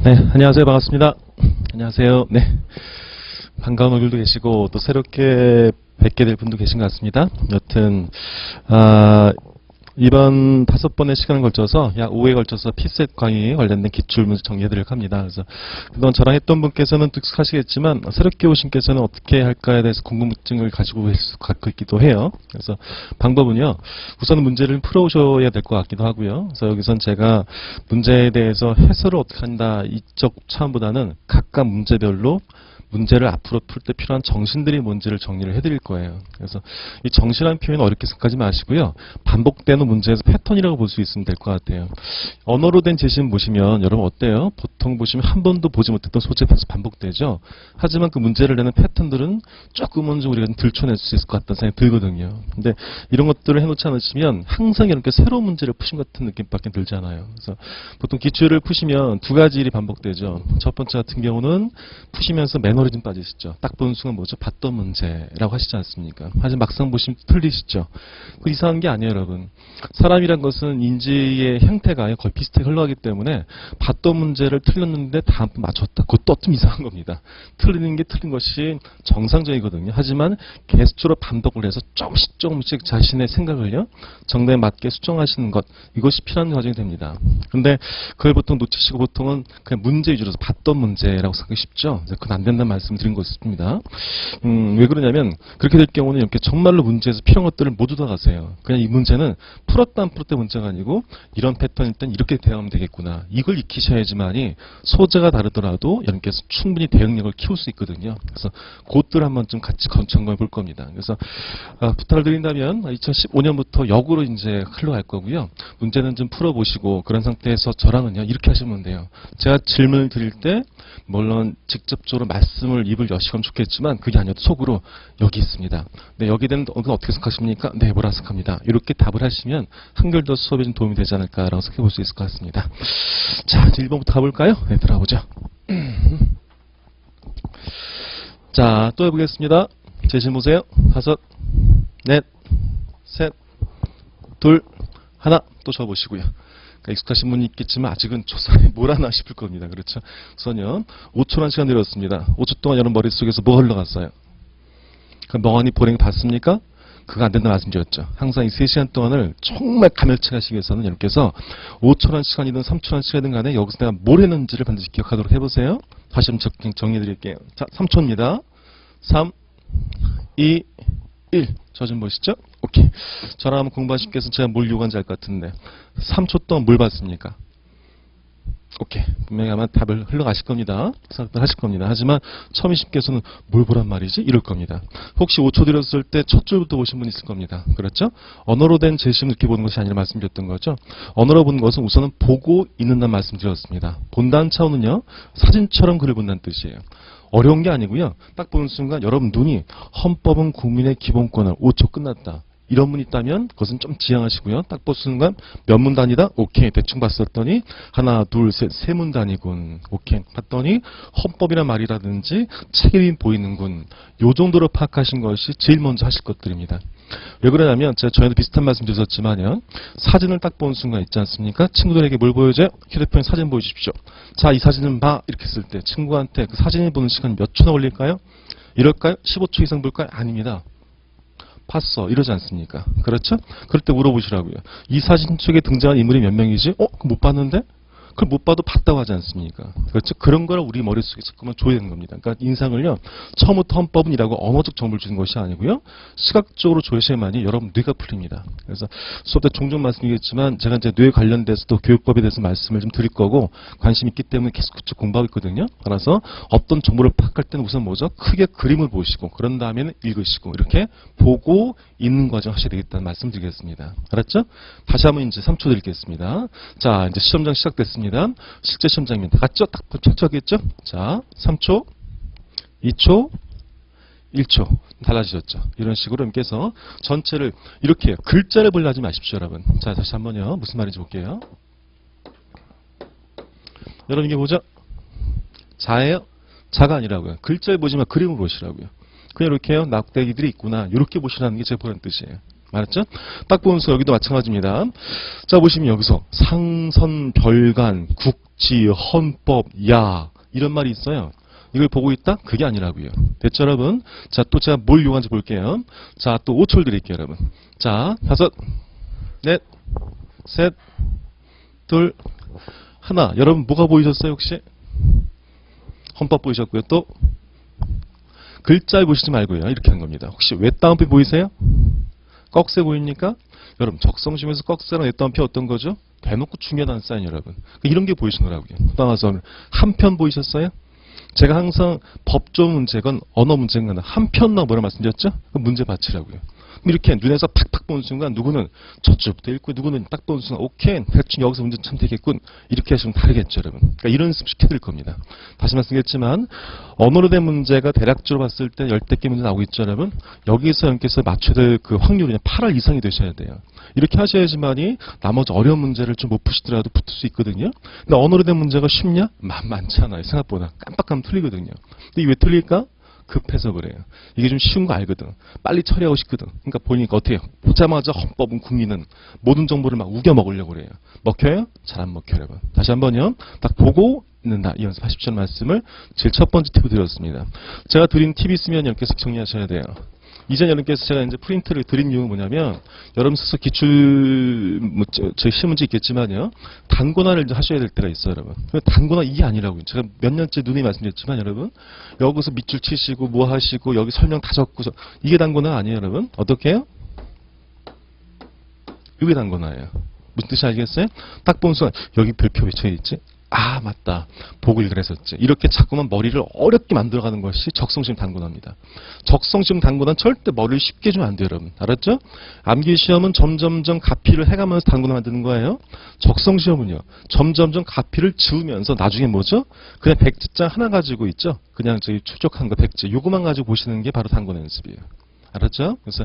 네, 안녕하세요. 반갑습니다. 안녕하세요. 네. 반가운 얼굴도 계시고, 또 새롭게 뵙게 될 분도 계신 것 같습니다. 여튼, 이번 5번의 시간을 걸쳐서 약 5회에 걸쳐서 P셋 강의에 관련된 기출문제 정리해드리려고 합니다. 그래서 그동안 저랑 했던 분께서는 익숙하시겠지만 새롭게 오신 께서는 어떻게 할까에 대해서 궁금증을 갖고 있기도 해요. 그래서 방법은요. 우선 문제를 풀어오셔야 될 것 같기도 하고요. 그래서 여기선 제가 문제에 대해서 해설을 어떻게 한다 이쪽 차원보다는 각각 문제별로 문제를 앞으로 풀 때 필요한 정신들이 뭔지를 정리를 해드릴 거예요. 그래서 이 정신이라는 표현은 어렵게 생각하지 마시고요. 반복되는 문제에서 패턴이라고 볼 수 있으면 될 것 같아요. 언어로 된 제시문 보시면 여러분 어때요? 보통 보시면 한 번도 보지 못했던 소재가 반복되죠. 하지만 그 문제를 내는 패턴들은 조금은 좀 우리가 들춰낼 수 있을 것 같다는 생각이 들거든요. 근데 이런 것들을 해놓지 않으시면 항상 이렇게 새로운 문제를 푸신 것 같은 느낌밖에 들잖아요. 그래서 보통 기출을 푸시면 두 가지 일이 반복되죠. 첫 번째 같은 경우는 푸시면서 매너리즘 빠지시죠. 딱 보는 순간 뭐죠? 봤던 문제라고 하시지 않습니까? 하지만 막상 보시면 틀리시죠. 그 이상한 게 아니에요, 여러분. 사람이란 것은 인지의 형태가 거의 비슷하게 흘러가기 때문에 봤던 문제를 틀렸는데 다음 번 맞췄다. 그것도 좀 이상한 겁니다. 틀리는 게 틀린 것이 정상적이거든요. 하지만 계속적으로 반복을 해서 조금씩 자신의 생각을요, 정답에 맞게 수정하시는 것, 이것이 필요한 과정이 됩니다. 근데 그걸 보통 놓치시고 보통은 그냥 문제 위주로 봤던 문제라고 생각하기 쉽죠. 그건 안 된다는 말씀드린 것입니다. 왜 그러냐면 그렇게 될 경우는 이렇게 정말로 문제에서 필요한 것들을 모두 다 가세요. 그냥 이 문제는 풀었다 안 풀었다 문제가 아니고 이런 패턴일 땐 이렇게 대응하면 되겠구나. 이걸 익히셔야지만이 소재가 다르더라도 여러분께서 충분히 대응력을 키울 수 있거든요. 그래서 그것들 한번 좀 같이 점검해 볼 겁니다. 그래서 부탁을 드린다면 2015년부터 역으로 이제 흘러갈 거고요. 문제는 좀 풀어보시고 그런 상태에서 저랑은요 이렇게 하시면 돼요. 제가 질문을 드릴 때 물론 직접적으로 말씀을 입을 여시면 좋겠지만 그게 아니어도 속으로 여기 있습니다. 네, 여기에 대한 어떻게 생각하십니까? 네, 뭐라 생각합니다. 이렇게 답을 하시면 한결 더 수업에 좀 도움이 되지 않을까라고 생각해 볼 수 있을 것 같습니다. 자, 이제 1번부터 가볼까요? 네, 들어가보죠. 자, 또 해보겠습니다. 제시 보세요. 5, 넷, 셋, 둘, 하나. 또 적어보시고요. 익숙하신 분이 있겠지만 아직은 조사에 뭘 하나 싶을 겁니다. 그렇죠? 우선요. 5초라는 시간 드렸습니다. 5초 동안 여러분 머릿속에서 뭐가 흘러갔어요? 그 멍하니 보랭이 봤습니까? 그거 안 된다는 말씀드렸죠. 항상 이 3시간 동안을 정말 가멸차게 하시기 위해서는 여러분께서 5초라는 시간이든 3초라는 시간이든 간에 여기서 내가 뭘 했는지를 반드시 기억하도록 해보세요. 다시 한번 정리해 드릴게요. 자, 3초입니다. 3, 2, 1. 저 좀 보시죠. 오케이. 저랑 한번 공부하신 분께서 제가 뭘 요구한지 알 것 같은데 3초 동안 뭘 봤습니까? 오케이. 분명히 아마 답을 흘러가실 겁니다. 생각들 하실 겁니다. 하지만 처음이신 분께서는 뭘 보란 말이지? 이럴 겁니다. 혹시 5초 드렸을 때 첫 줄부터 보신 분 있을 겁니다. 그렇죠? 언어로 된 제시문을 이렇게 보는 것이 아니라 말씀드렸던 거죠. 언어로 보는 것은 우선은 보고 있는다는 말씀드렸습니다. 본다는 차원은요. 사진처럼 글을 본다는 뜻이에요. 어려운 게 아니고요. 딱 보는 순간 여러분 눈이 헌법은 국민의 기본권을 5초 끝났다. 이런 분 있다면 그것은 좀 지양하시고요. 딱 보는 순간 몇 문 단위다? 오케이. 대충 봤었더니 하나, 둘, 셋, 세 문 단위군. 오케이. 봤더니 헌법이란 말이라든지 책임이 보이는군. 요 정도로 파악하신 것이 제일 먼저 하실 것들입니다. 왜 그러냐면 제가 전에도 비슷한 말씀 드렸지만요. 사진을 딱 보는 순간 있지 않습니까? 친구들에게 뭘 보여줘요? 휴대폰에 사진 보여주십시오. 자, 이 사진은 봐. 이렇게 했을 때 친구한테 그 사진을 보는 시간이 몇 초나 걸릴까요? 이럴까요? 15초 이상 볼까요? 아닙니다. 봤어. 이러지 않습니까? 그렇죠? 그럴 때 물어보시라고요. 이 사진 속에 등장한 인물이 몇 명이지? 그거 못 봤는데? 그걸 못 봐도 봤다고 하지 않습니까? 그렇죠? 그런 걸 우리 머릿속에 자꾸만 줘야 되는 겁니다. 그러니까 인상을요, 처음부터 헌법은 이라고 언어적 정보를 주는 것이 아니고요, 시각적으로 줘야만이 여러분 뇌가 풀립니다. 그래서 수업 때 종종 말씀드리겠지만, 제가 이제 뇌 관련돼서도 교육법에 대해서 말씀을 좀 드릴 거고, 관심 있기 때문에 계속 그쪽 공부하고 있거든요. 따라서 어떤 정보를 파악할 때는 우선 뭐죠? 크게 그림을 보시고, 그런 다음에는 읽으시고, 이렇게 보고 있는 과정 하셔야 되겠다는 말씀 드리겠습니다. 알았죠? 다시 한번 이제 3초 드리겠습니다. 자, 이제 시험장 시작됐습니다. 실제 시험장입니다. 같죠? 딱 착착했죠? 자, 3초, 2초, 1초 달라지셨죠? 이런 식으로 여러분께서 전체를 이렇게 해요. 글자를 보려 하지 마십시오, 여러분. 자, 다시 한번요. 무슨 말인지 볼게요. 여러분 이게 뭐죠? 자예요? 자가 아니라고요. 글자를 보지 마. 그림을 보시라고요. 그냥 이렇게 해요. 낙대기들이 있구나. 이렇게 보시라는 게 제 보란 뜻이에요. 알았죠? 딱 보는 수 여기도 마찬가지입니다. 자, 보시면 여기서 상선, 별관, 국지, 헌법, 야 이런 말이 있어요. 이걸 보고 있다? 그게 아니라고요. 됐죠, 여러분? 자, 또 제가 뭘 요구하는지 볼게요. 자, 또 5초를 드릴게요, 여러분. 자, 5, 넷, 셋, 둘, 하나. 여러분 뭐가 보이셨어요, 혹시? 헌법 보이셨고요. 또 글자를 보시지 말고요. 이렇게 하는 겁니다. 혹시 외따옴표 보이세요? 꺽쇠 보입니까? 여러분 적성시험에서 꺽쇠랑 외따옴표 어떤 거죠? 대놓고 중요하다는 사인 여러분. 이런 게 보이신 거라고요. 따라서 한편 보이셨어요? 제가 항상 법조 문제건 언어 문제건 한편나 뭐라 말씀드렸죠? 문제 받치라고요. 이렇게 눈에서 팍팍 보는 순간 누구는 저쪽부터 읽고 누구는 딱 보는 순간 오케이 대충 여기서 문제 참 되겠군 이렇게 하시면 다르겠죠 여러분. 그러니까 이런 연습 시켜드릴 겁니다. 다시 말씀드렸지만 언어로 된 문제가 대략적으로 봤을 때 10개 문제 나오고 있죠 여러분. 여기서 여기서 맞춰야 될 그 확률이 8할 이상이 되셔야 돼요. 이렇게 하셔야지만이 나머지 어려운 문제를 좀 못 푸시더라도 붙을 수 있거든요. 근데 언어로 된 문제가 쉽냐? 만만치 않아요. 생각보다 깜빡하면 틀리거든요. 근데 이게 왜 틀릴까? 급해서 그래요. 이게 좀 쉬운 거 알거든. 빨리 처리하고 싶거든. 그러니까 보니까 어때요? 보자마자 헌법은 국민은 모든 정보를 막 우겨 먹으려고 그래요. 먹혀요? 잘 안 먹혀요, 여러분. 다시 한번요. 딱 보고 있는다. 이 연습하십시오는 말씀을 제일 첫 번째 팁을 드렸습니다. 제가 드린 팁이 있으면 이렇게 정리하셔야 돼요. 이전 여러분께서 제가 이제 프린트를 드린 이유는 뭐냐면 여러분 스스로 기출 저희 시문제 있겠지만요 단권화를 이제 하셔야 될 때가 있어요 여러분. 단권화 이게 아니라고요. 제가 몇 년째 누누이 말씀드렸지만 여러분 여기서 밑줄 치시고 뭐 하시고 여기 설명 다 적고서 이게 단권화 아니에요 여러분. 어떻게 해요? 이게 단권화예요. 무슨 뜻이 알겠어요? 딱 보면 순간 여기 별표 왜 쳐있지? 아 맞다. 보고 읽으랬었지. 이렇게 자꾸만 머리를 어렵게 만들어가는 것이 적성시험 단권화입니다. 적성시험 단권화는 절대 머리를 쉽게 주면 안 돼요 여러분. 알았죠? 암기시험은 점점점 가피를 해가면서 단권화 만드는 거예요. 적성시험은요. 점점점 가피를 지우면서 나중에 뭐죠? 그냥 백지장 하나 가지고 있죠? 그냥 저희 추적한 거 백지. 요거만 가지고 보시는 게 바로 단권화 연습이에요. 알았죠? 그래서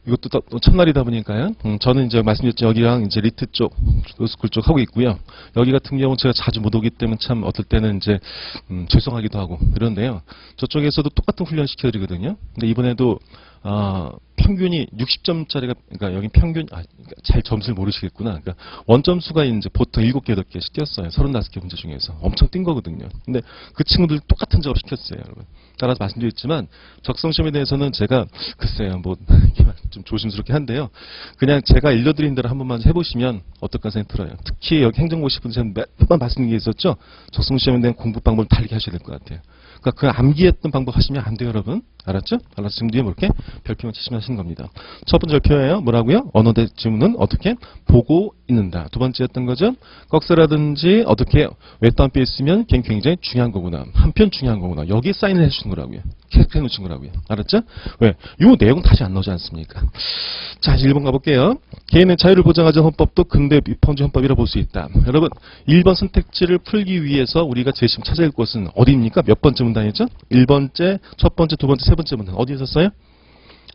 이것도 또 첫날이다 보니까요. 저는 이제 말씀드렸죠. 여기랑 이제 리트 쪽, 로스쿨 쪽 하고 있고요. 여기 같은 경우는 제가 자주 못 오기 때문에 참 어떨 때는 이제 죄송하기도 하고 그런데요. 저쪽에서도 똑같은 훈련 시켜드리거든요. 근데 이번에도 평균이 60점짜리가 그러니까 여기 평균 그러니까 잘 점수를 모르시겠구나. 그러니까 원점수가 이제 보통 7개, 8개씩 띄었어요. 35개 문제 중에서 엄청 뛴 거거든요. 근데 그 친구들 똑같은 작업 시켰어요, 여러분. 따라서 말씀드렸지만 적성시험에 대해서는 제가 글쎄요, 뭐 좀 조심스럽게 한데요. 그냥 제가 일러드린 대로 한 번만 해보시면 어떨까 생각이 들어요. 특히 여기 행정고시 분들 제가 몇 번 말씀드린 게 있었죠. 적성시험에 대한 공부 방법을 다르게 하셔야 될 것 같아요. 그러니까 그 암기했던 방법 하시면 안 돼요, 여러분. 알았죠? 알았죠? 지금 뒤에 뭐 이렇게 별표만 치시면 하시는 겁니다. 첫 번째 별표예요. 뭐라고요? 언어대 지문은 어떻게? 보고 있는다. 두 번째였던 거죠? 꺽쇠라든지 어떻게 외딴뼈 있으면 굉장히 중요한 거구나. 한편 중요한 거구나. 여기에 사인을 해주신 거라고요. 계속 해놓으신 거라고요. 알았죠? 왜? 이 내용 다시 안 나오지 않습니까? 자, 이제 1번 가볼게요. 개인의 자유를 보장하는 헌법도 근대 비판주 헌법이라 볼 수 있다. 여러분, 1번 선택지를 풀기 위해서 우리가 제시문 찾아야 할 곳은 어디입니까? 몇 번째 문단이죠? 1번째, 첫 번째, 두 번째, 세 번째 문단. 어디에 있었어요?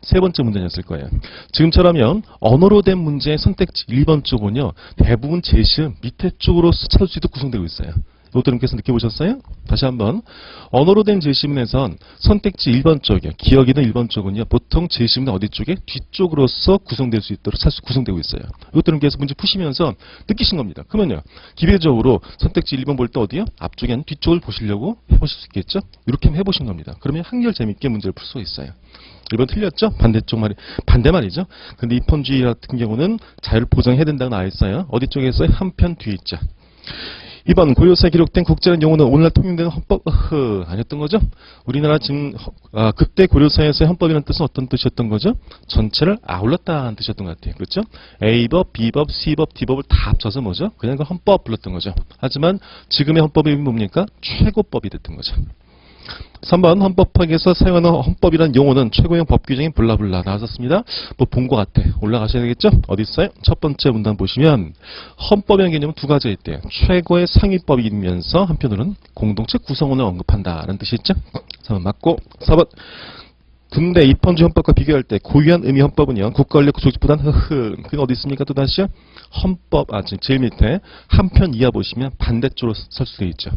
세 번째 문단이었을 거예요. 지금처럼요, 언어로 된 문제의 선택지 1번 쪽은요, 대부분 제시음 밑에 쪽으로 찾을 수 있도록 구성되고 있어요. 이것도 여러분께서 느껴보셨어요? 다시 한번. 언어로 된 제시문에선 선택지 1번 쪽이요. 기억이든 1번 쪽은요. 보통 제시문은 어디 쪽에? 뒤쪽으로서 구성될 수 있도록 구성되고 있어요. 이것도 여러분께서 문제 푸시면서 느끼신 겁니다. 그러면요. 기계적으로 선택지 1번 볼 때 어디요? 앞쪽에 아닌 뒤쪽을 보시려고 해보실 수 있겠죠? 이렇게 한번 해보신 겁니다. 그러면 한결 재밌게 문제를 풀 수 있어요. 1번 틀렸죠? 반대쪽 말이, 반대 말이죠. 근데 입헌주의 같은 경우는 자유를 보장해야 된다고 나와 있어요. 어디 쪽에 있어요? 한편 뒤에 있죠. 2번 고요사에 기록된 국제라는 용어는 오늘날 통용되는 헌법 아니었던 거죠? 우리나라 지금 그때 고려사에서의 헌법이라는 뜻은 어떤 뜻이었던 거죠? 전체를 아울렀다는 뜻이었던 것 같아요. 그렇죠? A법, B법, C법, D법을 다 합쳐서 뭐죠? 그냥 그 헌법 불렀던 거죠. 하지만 지금의 헌법이 뭡니까? 최고법이 됐던 거죠. 3번 헌법학에서 사용하는 헌법이라는 용어는 최고형 법 규정인 블라블라 나왔었습니다. 뭐 본 것 같아. 올라가셔야 되겠죠? 어디 있어요? 첫 번째 문단 보시면 헌법이라는 개념은 두 가지가 있대요. 최고의 상위법이면서 한편으로는 공동체 구성원을 언급한다라는 뜻이 있죠? 3번 맞고 4번 근대 입헌주 헌법과 비교할 때 고유한 의미 헌법은요. 국가원리 조직보다는 그게 어디 있습니까? 또다시요. 헌법, 제일 밑에 한편 이하 보시면 반대쪽으로 설 수도 있죠.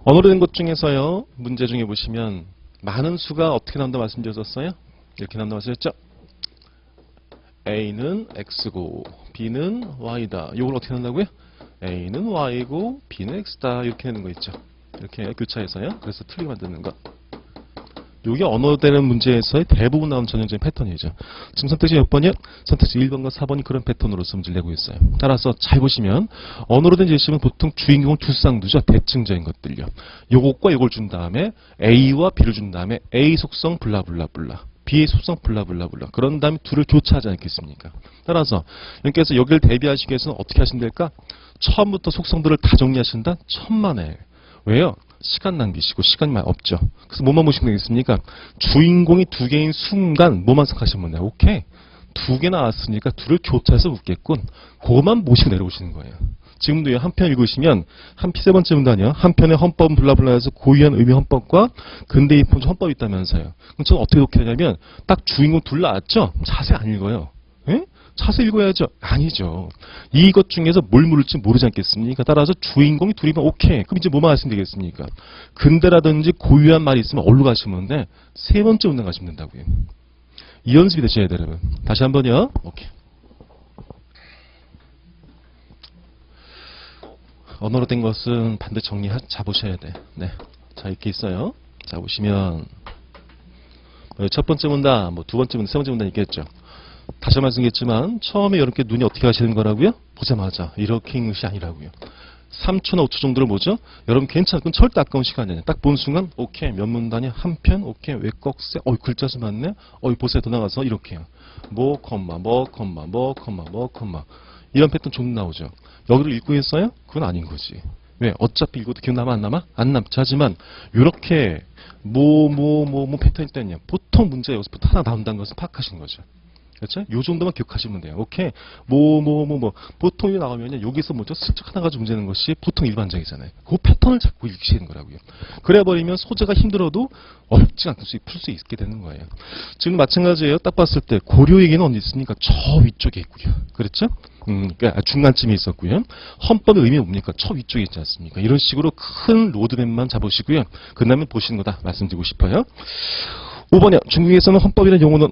언어로 된 것 중에서요. 문제 중에 보시면 많은 수가 어떻게 나온다 말씀드렸었어요? 이렇게 나온다 말씀드렸죠? A는 X고 B는 Y다. 이걸 어떻게 한다고요? A는 Y고 B는 X다. 이렇게 하는 거 있죠. 이렇게 교차해서요. 그래서 틀리게 만드는 거. 이게 언어되는 문제에서의 대부분 나오는 전형적인 패턴이죠. 지금 선택지 몇 번이요? 선택지 1번과 4번이 그런 패턴으로서 문제를 내고 있어요. 따라서 잘 보시면 언어로 된 제시는 보통 주인공은 두 쌍두죠. 대칭적인 것들요. 요것과 요걸 준 다음에 A와 B를 준 다음에 A 속성 블라블라블라 B의 속성 블라블라블라 그런 다음에 둘을 교차하지 않겠습니까? 따라서 여기서 여기를 대비하시기 위해서는 어떻게 하시면 될까? 처음부터 속성들을 다 정리하신다? 천만에. 왜요? 시간 낭비시고 시간이 많이 없죠. 그래서 뭐만 보시면 되겠습니까? 주인공이 두 개인 순간 뭐만 생각하시면 돼요. 오케이. 두 개 나왔으니까 둘을 교차해서 묻겠군. 그것만 보시고 내려오시는 거예요. 지금도 한 편 읽으시면 세 번째 문단이요. 한편의 헌법은 블라블라에서 고유한 의미 헌법과 근대의 헌법이 있다면서요. 그럼 저는 어떻게 독해하냐면 딱 주인공 둘 나왔죠? 자세히 안 읽어요. 예? 자세히 읽어야죠. 아니죠. 이것 중에서 뭘 물을지 모르지 않겠습니까? 따라서 주인공이 둘이면 오케이. 그럼 이제 뭐만 하시면 되겠습니까? 근대라든지 고유한 말이 있으면 어디로 가시면 돼? 세 번째 문단 가시면 된다고요. 이 연습이 되셔야 돼요, 여러분. 다시 한번요. 오케이. 언어로 된 것은 반드시 잡으셔야 돼. 네. 자, 이렇게 있어요. 자, 보시면 첫 번째 문단, 두 번째 문단, 세 번째 문단 있겠죠. 다시 말씀드렸지만 처음에 이렇게 눈이 어떻게 가시는 거라고요? 보자마자 이렇게 읽는 것이 아니라고요. 3초나 5초 정도를 보죠. 여러분 괜찮아. 그건 절대 아까운 시간이 아니에요. 딱 본 순간 오케이 몇 문단이 한 편 오케이 왜 꺽쇠 글자 수 많네. 보세요. 더 나가서 이렇게요. 뭐 컴마 이런 패턴 좀 나오죠. 여기를 읽고 있어요? 그건 아닌 거지. 왜? 어차피 읽어도 기억나면 안 남아? 안 남죠. 하지만 이렇게 패턴이 있다면요. 보통 문제가 여기서부터 하나 나온다는 것을 파악하시는 거죠. 그렇죠? 요 정도만 기억하시면 돼요. 오케이. 보통 이거 나오면요. 여기서 먼저 슬쩍 하나 가지고 문제는 것이 보통 일반적이잖아요. 그 패턴을 자꾸 읽으시는 거라고요. 그래 버리면 소재가 힘들어도 어렵지 않게 풀 수 있게 되는 거예요. 지금 마찬가지예요. 딱 봤을 때 고려 얘기는 어디 있습니까? 저 위쪽에 있고요. 그렇죠? 그러니까 중간쯤에 있었고요. 헌법의 의미는 뭡니까? 저 위쪽에 있지 않습니까? 이런 식으로 큰 로드맵만 잡으시고요. 그 다음에 보시는 거다 말씀드리고 싶어요. 5번이요. 중국에서는 헌법이라는 용어는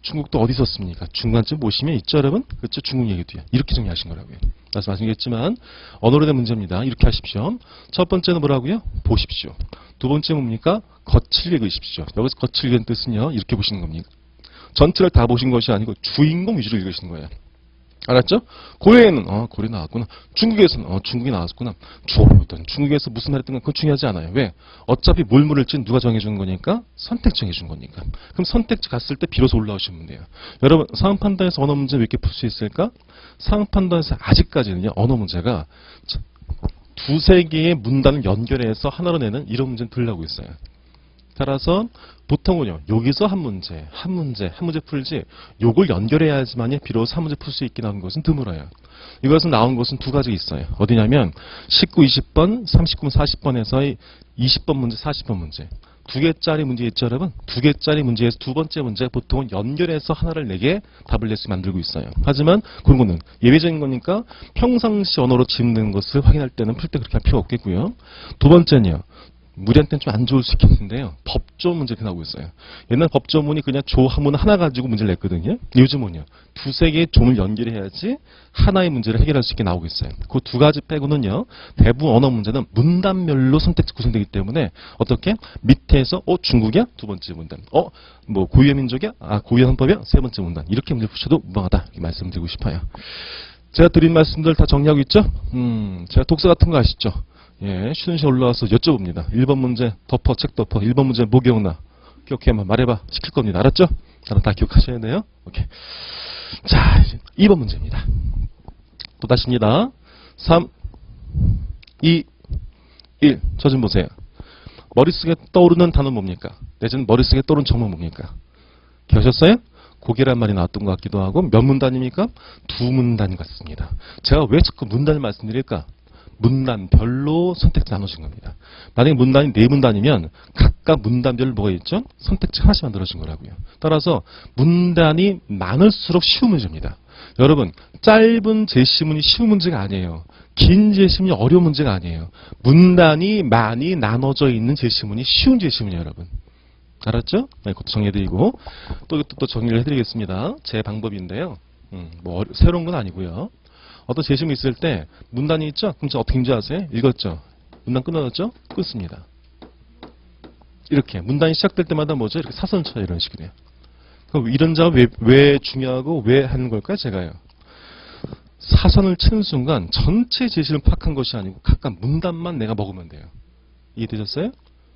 중국도 어디 있었습니까? 중간쯤 보시면 있죠, 여러분? 그렇죠? 중국 얘기도요. 이렇게 정리하신 거라고요. 다시 말씀드렸지만 언어로 된 문제입니다. 이렇게 하십시오. 첫 번째는 뭐라고요? 보십시오. 두 번째 뭡니까? 거칠 읽으십시오. 여기서 거칠 읽은 뜻은요. 이렇게 보시는 겁니다. 전체를 다 보신 것이 아니고 주인공 위주로 읽으시는 거예요. 알았죠? 고려에는 고려 나왔구나. 중국에서는 중국이 나왔구나. 좋았던 중국에서 무슨 말 했던 건 그건 중요하지 않아요. 왜? 어차피 뭘 물을지 누가 정해준 거니까? 선택지 정해준 거니까. 그럼 선택지 갔을 때 비로소 올라오시면 돼요. 여러분 상황 판단에서 언어 문제 왜 이렇게 풀 수 있을까? 상황 판단에서 아직까지는요. 언어 문제가 두세 개의 문단을 연결해서 하나로 내는 이런 문제는 덜 나오고 있어요. 따라서 보통은요. 여기서 한 문제 풀지 요걸 연결해야지만이 비로소 한 문제 풀 수 있게 나온 것은 드물어요. 이것은 나온 것은 두 가지 있어요. 어디냐면 19, 20번, 39, 40번에서의 20번 문제, 40번 문제. 두 개짜리 문제 있죠, 여러분? 두 개짜리 문제에서 두 번째 문제 보통은 연결해서 하나를 내게 답을 낼 수 만들고 있어요. 하지만 그런 거는 예외적인 거니까 평상시 언어로 짓는 것을 확인할 때는 풀 때 그렇게 할 필요 없겠고요. 두 번째는요. 무리한테는 좀 안 좋을 수 있겠는데요. 법조 문제가 나오고 있어요. 옛날 법조문이 그냥 조문 하나 가지고 문제를 냈거든요. 요즘은요. 두세 개의 조문을 연결해야지 하나의 문제를 해결할 수 있게 나오고 있어요. 그 두 가지 빼고는요. 대부분 언어 문제는 문단별로 선택지 구성되기 때문에 어떻게? 밑에서 중국이야? 두 번째 문단. 고유의 민족이야? 고유의 헌법이야? 세 번째 문단. 이렇게 문제 푸셔도 무방하다. 이렇게 말씀드리고 싶어요. 제가 드린 말씀들 다 정리하고 있죠? 제가 독서 같은 거 아시죠? 예, 쉬는 시간 올라와서 여쭤봅니다. 1번 문제 덮어, 책 덮어. 1번 문제 뭐 기억나? 기억해, 말해봐. 시킬 겁니다. 알았죠? 다 기억하셔야 돼요. 오케이. 자, 이제 2번 문제입니다. 또 다시입니다. 3, 2, 1. 저 좀 보세요. 머릿속에 떠오르는 단어 뭡니까? 내지는 머릿속에 떠오르는 정말 뭡니까? 기억하셨어요? 고개란 말이 나왔던 것 같기도 하고 몇 문단입니까? 두 문단 같습니다. 제가 왜 자꾸 문단을 말씀드릴까? 문단별로 선택지 나누신 겁니다. 만약에 문단이 4문단이면 각각 문단별로 뭐가 있죠? 선택지 하나씩 만들어진 거라고요. 따라서 문단이 많을수록 쉬운 문제입니다. 여러분 짧은 제시문이 쉬운 문제가 아니에요. 긴 제시문이 어려운 문제가 아니에요. 문단이 많이 나눠져 있는 제시문이 쉬운 제시문이에요. 여러분. 알았죠? 네, 그것도 정리해드리고 또 이것도 또 정리를 해드리겠습니다. 제 방법인데요. 뭐 새로운 건 아니고요. 어떤 재심이 있을 때 문단이 있죠? 그럼 저 어떻게 아세요? 읽었죠? 문단 끊어졌죠? 끊습니다. 이렇게 문단이 시작될 때마다 뭐죠? 이렇게 사선 쳐요. 이런 식이에요. 그럼 이런 자가 왜 중요하고 왜 하는 걸까요? 제가요. 사선을 치는 순간 전체 제시를 파악한 것이 아니고 각각 문단만 내가 먹으면 돼요. 이해되셨어요?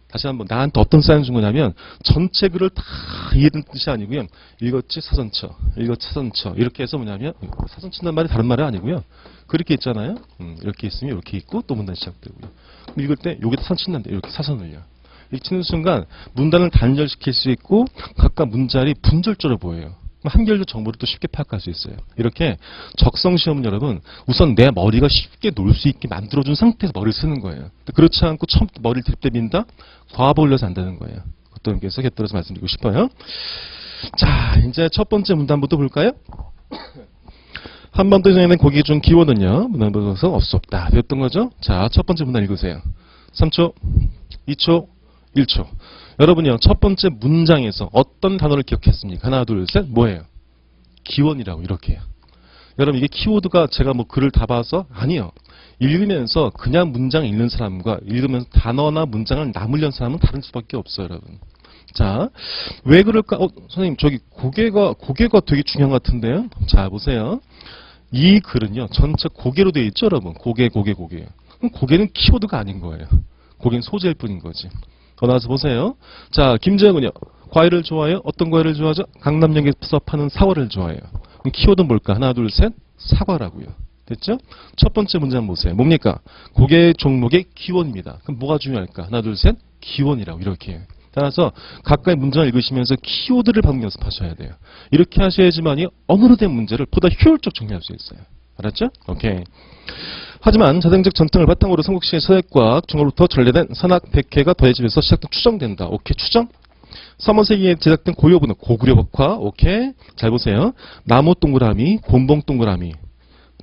다시 한번 나한테 어떤 사연을 준 거냐면 전체 글을 다 이해된 뜻이 아니고요. 읽었지 사선쳐, 읽었지 사선쳐 이렇게 해서 뭐냐면 사선 친다는 말이 다른 말이 아니고요. 그렇게 있잖아요. 이렇게 있으면 이렇게 있고 또 문단이 시작되고요. 그럼 읽을 때 여기다 사선 친다는데 이렇게 사선을요. 이렇게 치는 순간 문단을 단절시킬 수 있고 각각 문자리 분절조로 보여요. 한 결도 정보를 또 쉽게 파악할 수 있어요. 이렇게 적성 시험은 여러분 우선 내 머리가 쉽게 놀 수 있게 만들어준 상태에서 머리를 쓰는 거예요. 그렇지 않고 처음부터 머리를 들이대민다? 과거 올려서 안되는 거예요. 그것도 여기서 곁들여서 말씀드리고 싶어요. 자, 이제 첫 번째 문단부터 볼까요? 한 번 더 전에는 거기에 준 기원은요. 문단부터 없을 수 없다. 배웠던 거죠? 자, 첫 번째 문단 읽으세요. 3초, 2초, 1초. 여러분이요, 첫 번째 문장에서 어떤 단어를 기억했습니까? 하나, 둘, 셋, 뭐예요? 기원이라고, 이렇게 해요. 여러분, 이게 키워드가 제가 뭐 글을 다 봐서? 아니요. 읽으면서 그냥 문장 읽는 사람과 읽으면서 단어나 문장을 남으려는 사람은 다른 수밖에 없어요, 여러분. 자, 왜 그럴까? 선생님, 저기 고개가 되게 중요한 것 같은데요? 자, 보세요. 이 글은요, 전체 고개로 되어 있죠, 여러분? 고개. 그럼 고개는 키워드가 아닌 거예요. 고개는 소재일 뿐인 거지. 더 나와서 보세요. 자, 김재혁은요. 과일을 좋아해요? 어떤 과일을 좋아하죠? 강남역에서 파는 사과를 좋아해요. 그럼 키워드는 뭘까? 하나, 둘, 셋. 사과라고요. 됐죠? 첫 번째 문장 보세요. 뭡니까? 고개 종목의 기원입니다. 그럼 뭐가 중요할까? 하나, 둘, 셋. 기원이라고 이렇게 해요. 따라서 각각의 문장을 읽으시면서 키워드를 방금 연습하셔야 돼요. 이렇게 하셔야지만이 언어로 된 문제를 보다 효율적 정리할 수 있어요. 알았죠? 오케이. 하지만 자생적 전통을 바탕으로 삼국시의 서역과학 중국으로부터 전래된 산학 백회가 더해지면서 시작된 추정된다. 오케이, 추정. 3월 세기에 제작된 고유어부는 고구려 법화. 오케이. 잘 보세요. 나무 동그라미, 곤봉 동그라미,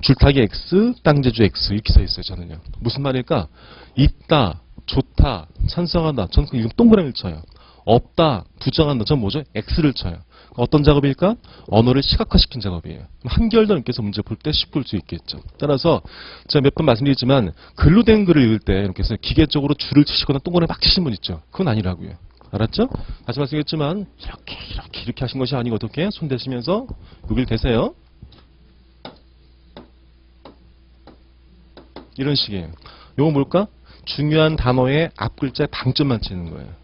줄타기 X, 땅제주 X 이렇게 써 있어요. 저는요. 무슨 말일까? 있다, 좋다, 찬성한다. 저는 이거 동그라미를 쳐요. 없다, 부정한다. 전 뭐죠? X를 쳐요. 어떤 작업일까? 언어를 시각화시킨 작업이에요. 한결 더 읽혀서 문제 볼 때 쉽게 볼 수 있겠죠. 따라서 제가 몇 번 말씀드리지만 글로 된 글을 읽을 때 이렇게 해서 기계적으로 줄을 치시거나 동그라미 막 치시는 분 있죠. 그건 아니라고요. 알았죠? 다시 말씀드렸지만 이렇게 하신 것이 아니고 어떻게 손 대시면서 여기를 대세요. 이런 식이에요. 요거 뭘까? 중요한 단어의 앞글자에 방점만 치는 거예요.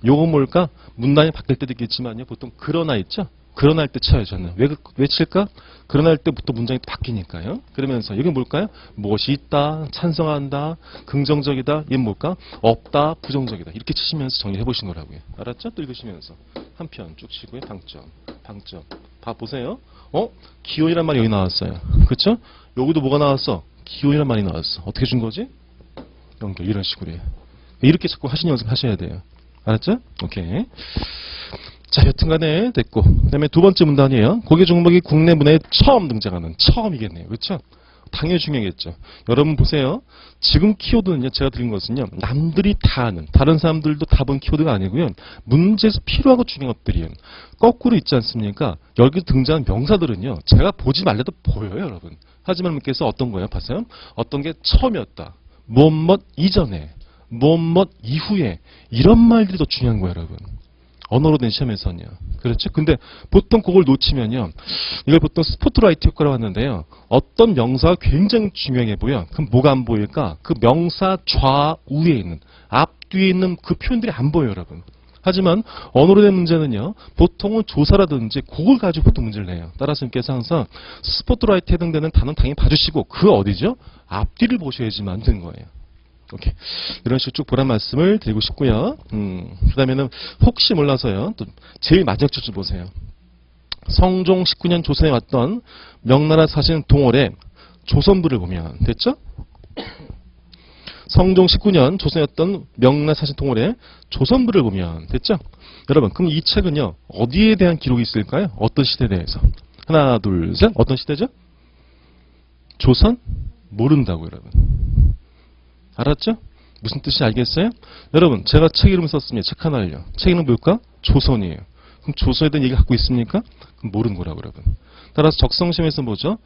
요거 뭘까? 문단이 바뀔 때도 있겠지만요. 보통 그러나 있죠? 그러나 할 때 쳐요, 저는. 왜 칠까? 그러나 할 때부터 문장이 바뀌니까요. 그러면서 이게 뭘까요? 무엇이 있다, 찬성한다, 긍정적이다, 이게 뭘까? 없다, 부정적이다. 이렇게 치시면서 정리해 보시는 거라고요. 알았죠? 또 읽으시면서. 한 편 쭉 치고요. 방점. 보세요. 기원이란 말이 여기 나왔어요. 그렇죠? 여기도 뭐가 나왔어? 기원이란 말이 나왔어. 어떻게 준 거지? 연결. 이런 식으로 해요. 이렇게 자꾸 하시는 연습 하셔야 돼요. 알았죠? 오케이. 자, 여튼간에 됐고. 그 다음에 두 번째 문단이에요. 고개 종목이 국내 문화에 처음 등장하는. 처음이겠네요. 그렇죠? 당연히 중요하겠죠. 여러분 보세요. 지금 키워드는요. 제가 드린 것은요. 남들이 다 아는, 다른 사람들도 다 본 키워드가 아니고요. 문제에서 필요하고 중요한 것들이에요. 거꾸로 있지 않습니까? 여기 등장한 명사들은요. 제가 보지 말래도 보여요, 여러분. 하지만 님께서 어떤 거예요? 봤어요? 어떤 게 처음이었다. 무엇 이전에, 무엇 이후에 이런 말들이 더 중요한 거예요, 여러분. 언어로 된 시험에서는요. 그렇죠? 근데 보통 그걸 놓치면요. 이걸 보통 스포트라이트 효과라고 하는데요. 어떤 명사가 굉장히 중요해 보여. 그럼 뭐가 안 보일까? 그 명사 좌우에 있는, 앞뒤에 있는 그 표현들이 안 보여요, 여러분. 하지만 언어로 된 문제는요. 보통은 조사라든지 그걸 가지고 보통 문제를 내요. 따라서 님께서 항상 스포트라이트에 해당되는 단어는 당연히 봐주시고 그 어디죠? 앞뒤를 보셔야지만 되는 거예요. 오케이. 이런 식으로 쭉 보란 말씀을 드리고 싶고요. 그 다음에는 혹시 몰라서요. 또 제일 마지막 줄 보세요. 성종 19년 조선에 왔던 명나라 사신 동월의 조선부를 보면 됐죠? 성종 19년 조선에 왔던 명나라 사신 동월의 조선부를 보면 됐죠? 여러분 그럼 이 책은요. 어디에 대한 기록이 있을까요? 어떤 시대에 대해서? 하나 둘 셋. 어떤 시대죠? 조선? 모른다고 여러분. 알았죠? 무슨 뜻인지 알겠어요? 여러분 제가 책 이름 썼습니다. 책 하나를요. 책 이름 뭘까? 조선이에요. 그럼 조선에 대한 얘기 갖고 있습니까? 그럼 모르는 거라고 여러분. 따라서 적성심에서 뭐죠?